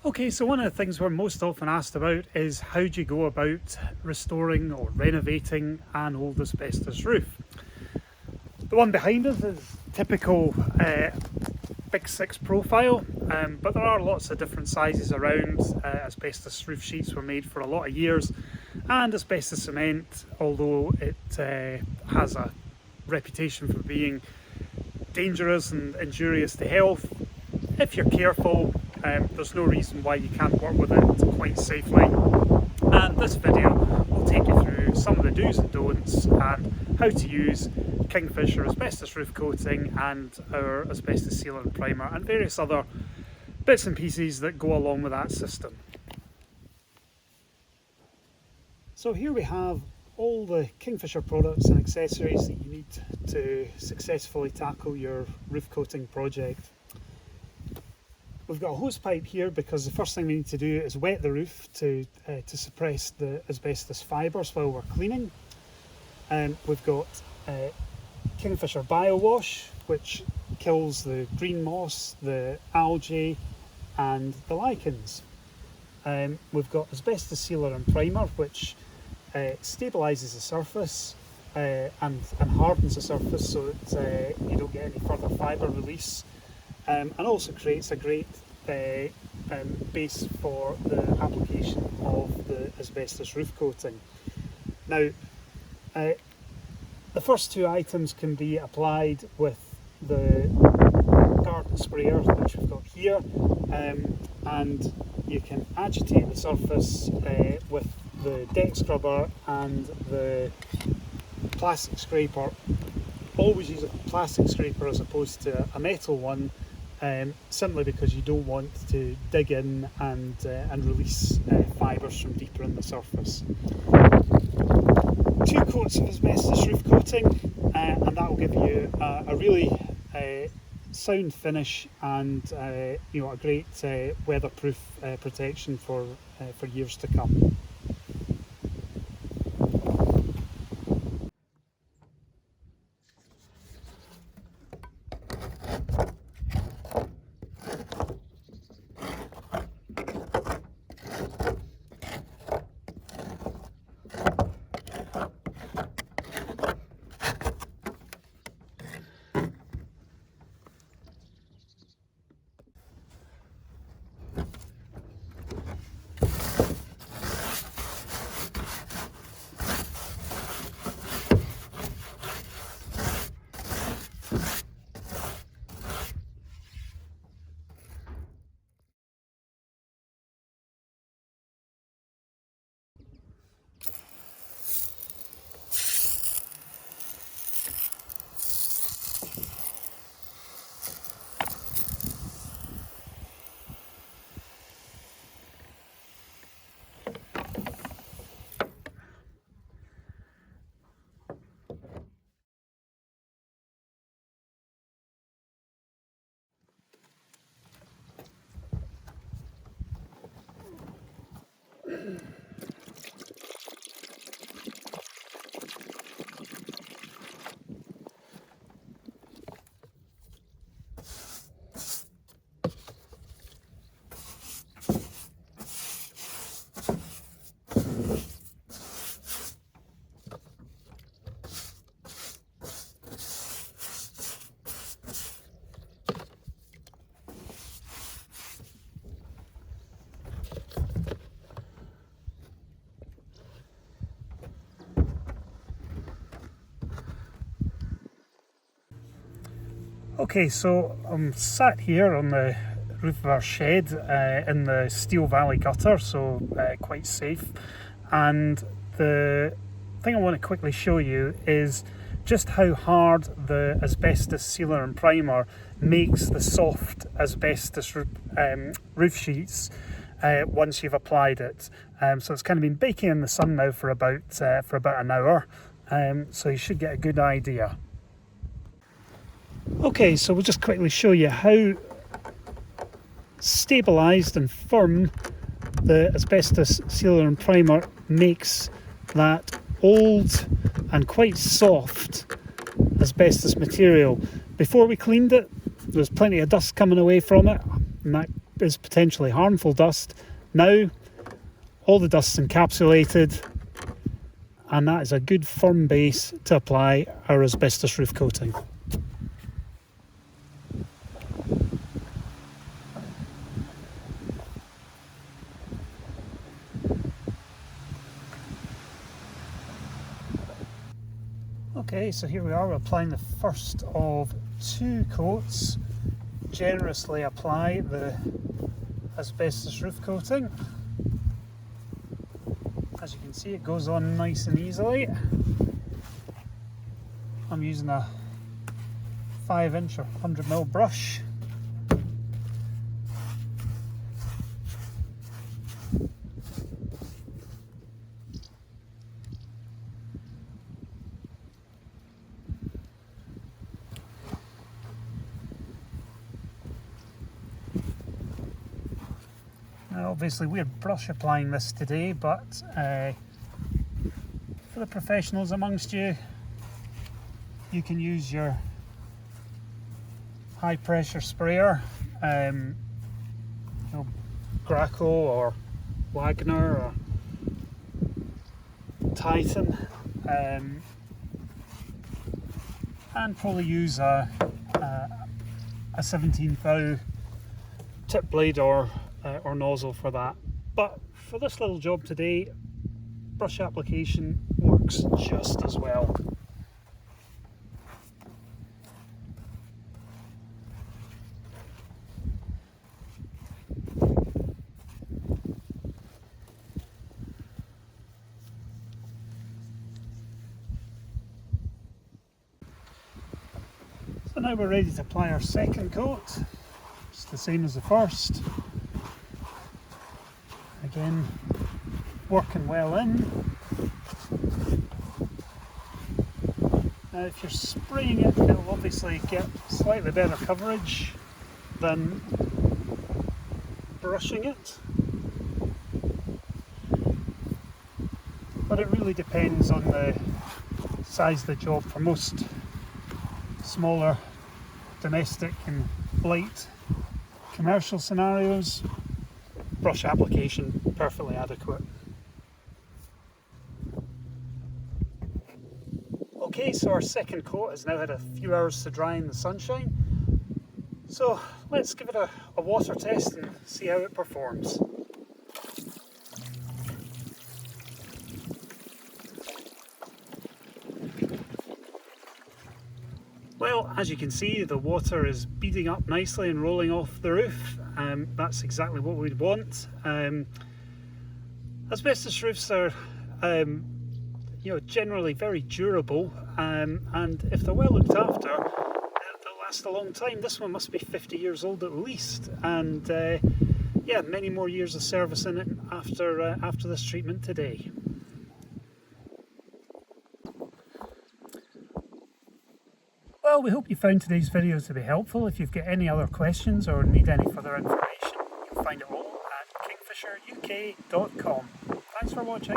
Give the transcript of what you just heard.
Okay, so one of the things we're most often asked about is how do you go about restoring or renovating an old asbestos roof? The one behind us is typical Big 6 profile, but there are lots of different sizes around. Asbestos roof sheets were made for a lot of years, and asbestos cement, although it has a reputation for being dangerous and injurious to health, if you're careful, there's no reason why you can't work with it quite safely. And this video will take you through some of the do's and don'ts and how to use Kingfisher asbestos roof coating and our asbestos sealer and primer and various other bits and pieces that go along with that system. So here we have all the Kingfisher products and accessories that you need to successfully tackle your roof coating project. We've got a hose pipe here because the first thing we need to do is wet the roof to suppress the asbestos fibres while we're cleaning. We've got Kingfisher Bio Wash, which kills the green moss, the algae and the lichens. We've got asbestos sealer and primer, which stabilises the surface and hardens the surface so that you don't get any further fibre release. And also creates a great base for the application of the asbestos roof coating. Now, the first two items can be applied with the garden sprayer, which we've got here, and you can agitate the surface with the deck scrubber and the plastic scraper. Always use a plastic scraper as opposed to a metal one, simply because you don't want to dig in and release fibres from deeper in the surface. 2 coats of asbestos roof coating, and that will give you a really sound finish and a great weatherproof protection for years to come. Okay, so I'm sat here on the roof of our shed in the Steel Valley gutter, so quite safe. And the thing I want to quickly show you is just how hard the asbestos sealer and primer makes the soft asbestos roof sheets once you've applied it. So it's kind of been baking in the sun now for about an hour, so you should get a good idea. Okay, so we'll just quickly show you how stabilised and firm the asbestos sealer and primer makes that old and quite soft asbestos material. Before we cleaned it, there was plenty of dust coming away from it, and that is potentially harmful dust. Now all the dust's encapsulated, and that is a good firm base to apply our asbestos roof coating. Okay, so here we are, we're applying the first of 2 coats. Generously apply the asbestos roof coating. As you can see, it goes on nice and easily. I'm using a 5-inch or 100mm brush. Now obviously we're brush applying this today, but for the professionals amongst you, you can use your high pressure sprayer, Graco or Wagner or Titan, and probably use a 17 thou tip blade or nozzle for that. But for this little job today, brush application works just as well. So now we're ready to apply our second coat. It's the same as the first. Again, working well in. Now if you're spraying it, it'll obviously get slightly better coverage than brushing it. But it really depends on the size of the job. For most smaller domestic and light commercial scenarios, brush application perfectly adequate. Okay, so our second coat has now had a few hours to dry in the sunshine, so let's give it a water test and see how it performs. Well, as you can see, the water is beading up nicely and rolling off the roof. That's exactly what we'd want. Asbestos roofs are generally very durable, and if they're well looked after, they'll last a long time. This one must be 50 years old at least, and yeah, many more years of service in it after this treatment today. Well, we hope you found today's video to be helpful. If you've got any other questions or need any further information, you'll find it all at kingfisheruk.com. Thanks for watching.